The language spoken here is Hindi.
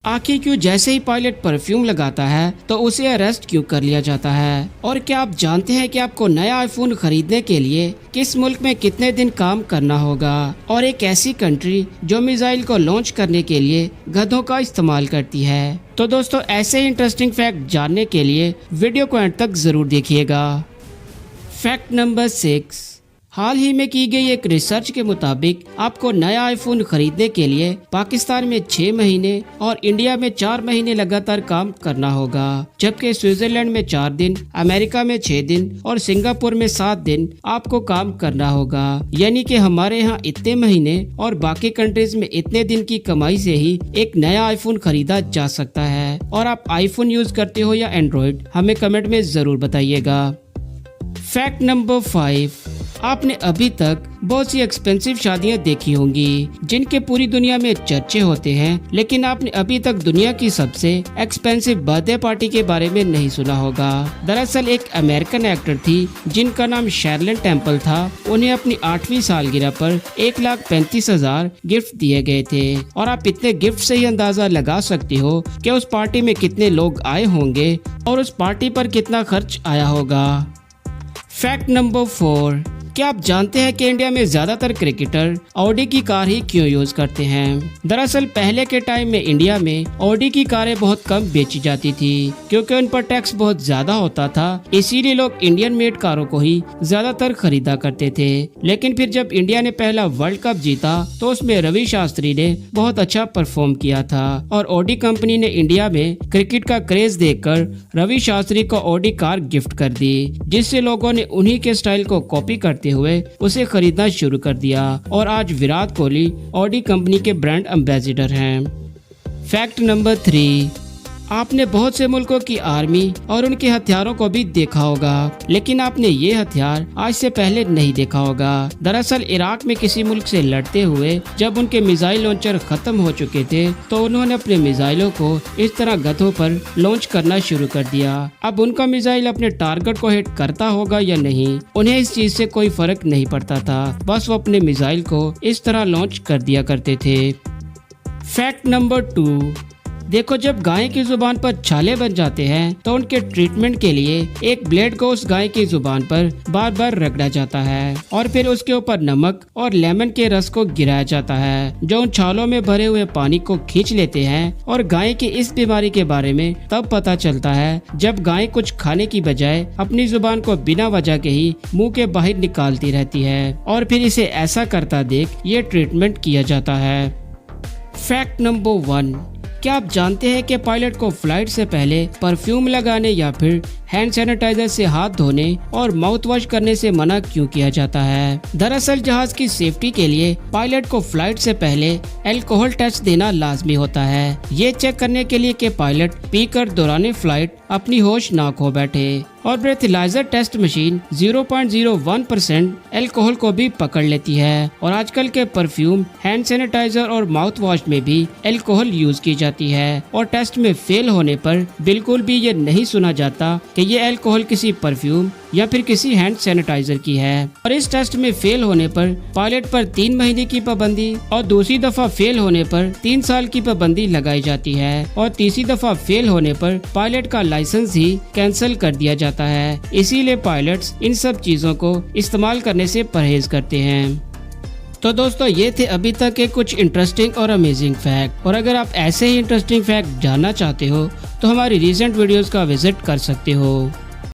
आखिर क्यों जैसे ही पायलट परफ्यूम लगाता है तो उसे अरेस्ट क्यों कर लिया जाता है? और क्या आप जानते हैं कि आपको नया आईफोन खरीदने के लिए किस मुल्क में कितने दिन काम करना होगा? और एक ऐसी कंट्री जो मिसाइल को लॉन्च करने के लिए गधों का इस्तेमाल करती है। तो दोस्तों, ऐसे इंटरेस्टिंग फैक्ट जानने के लिए वीडियो को एंड तक जरूर देखिएगा। Fact number 6। हाल ही में की गई एक रिसर्च के मुताबिक आपको नया आईफोन खरीदने के लिए पाकिस्तान में 6 महीने और इंडिया में 4 महीने लगातार काम करना होगा, जबकि स्विट्जरलैंड में 4 दिन, अमेरिका में 6 दिन और सिंगापुर में 7 दिन आपको काम करना होगा। यानी कि हमारे यहाँ इतने महीने और बाकी कंट्रीज में इतने दिन की कमाई से ही एक नया आईफोन खरीदा जा सकता है। और आप आईफोन यूज करते हो या एंड्रॉइड, हमें कमेंट में जरूर बताइएगा। Fact number 5। आपने अभी तक बहुत सी एक्सपेंसिव शादियां देखी होंगी जिनके पूरी दुनिया में चर्चे होते हैं, लेकिन आपने अभी तक दुनिया की सबसे एक्सपेंसिव बर्थडे पार्टी के बारे में नहीं सुना होगा। दरअसल एक अमेरिकन एक्टर थी जिनका नाम शर्लिन टेम्पल था। उन्हें अपनी 8वीं सालगिरह पर 1,35,000 गिफ्ट दिए गए थे। और आप इतने गिफ्ट से ही अंदाजा लगा सकते हो कि उस पार्टी में कितने लोग आए होंगे और उस पार्टी पर कितना खर्च आया होगा। Fact number 4। क्या आप जानते हैं कि इंडिया में ज्यादातर क्रिकेटर ऑडी की कार ही क्यों यूज करते हैं? दरअसल पहले के टाइम में इंडिया में ऑडी की कारें बहुत कम बेची जाती थी क्योंकि उन पर टैक्स बहुत ज्यादा होता था। इसीलिए लोग इंडियन मेड कारों को ही ज्यादातर खरीदा करते थे। लेकिन फिर जब इंडिया ने पहला वर्ल्ड कप जीता तो उसमें रवि शास्त्री ने बहुत अच्छा परफॉर्म किया था और ऑडी कंपनी ने इंडिया में क्रिकेट का क्रेज देखकर रवि शास्त्री को ऑडी कार गिफ्ट कर दी, जिससे लोगों ने उन्हीं के स्टाइल को कॉपी करते हुए उसे खरीदना शुरू कर दिया। और आज विराट कोहली ऑडी कंपनी के ब्रांड एम्बेसडर हैं। Fact number 3। आपने बहुत से मुल्कों की आर्मी और उनके हथियारों को भी देखा होगा, लेकिन आपने ये हथियार आज से पहले नहीं देखा होगा। दरअसल इराक में किसी मुल्क से लड़ते हुए जब उनके मिसाइल लॉन्चर खत्म हो चुके थे तो उन्होंने अपने मिसाइलों को इस तरह गधों पर लॉन्च करना शुरू कर दिया। अब उनका मिसाइल अपने टारगेट को हिट करता होगा या नहीं, उन्हें इस चीज से कोई फर्क नहीं पड़ता था। बस वो अपने मिसाइल को इस तरह लॉन्च कर दिया करते थे। Fact number 2। देखो, जब गाय की जुबान पर छाले बन जाते हैं तो उनके ट्रीटमेंट के लिए एक ब्लेड को उस गाय की जुबान पर बार बार रगड़ा जाता है और फिर उसके ऊपर नमक और लेमन के रस को गिराया जाता है, जो उन छालों में भरे हुए पानी को खींच लेते हैं। और गाय की इस बीमारी के बारे में तब पता चलता है जब गाय कुछ खाने की बजाय अपनी जुबान को बिना वजह के ही मुंह के बाहर निकालती रहती है और फिर इसे ऐसा करता देख ये ट्रीटमेंट किया जाता है। Fact number 1। क्या आप जानते हैं कि पायलट को फ्लाइट से पहले परफ्यूम लगाने या फिर हैंड सैनिटाइजर से हाथ धोने और माउथ वॉश करने से मना क्यों किया जाता है? दरअसल जहाज की सेफ्टी के लिए पायलट को फ्लाइट से पहले अल्कोहल टेस्ट देना लाजमी होता है। ये चेक करने के लिए कि पायलट पीकर दौरान फ्लाइट अपनी होश ना खो बैठे। और ब्रेथलाइजर टेस्ट मशीन 0.01% अल्कोहल को भी पकड़ लेती है। और आजकल के परफ्यूम, हैंड सैनिटाइजर और माउथ वॉश में भी अल्कोहल यूज की जाती है। और टेस्ट में फेल होने पर बिल्कुल भी ये नहीं सुना जाता कि ये अल्कोहल किसी परफ्यूम या फिर किसी हैंड सैनिटाइजर की है। और इस टेस्ट में फेल होने पर पायलट पर 3 महीने की पाबंदी और दूसरी दफा फेल होने पर 3 साल की पाबंदी लगाई जाती है। और तीसरी दफा फेल होने पर पायलट का लाइसेंस ही कैंसिल कर दिया जाता है। इसीलिए पायलट्स इन सब चीजों को इस्तेमाल करने से परहेज करते हैं। तो दोस्तों, ये थे अभी तक के कुछ इंटरेस्टिंग और अमेजिंग फैक्ट। और अगर आप ऐसे ही इंटरेस्टिंग फैक्ट जानना चाहते हो तो हमारी रिसेंट वीडियोस का विजिट कर सकते हो।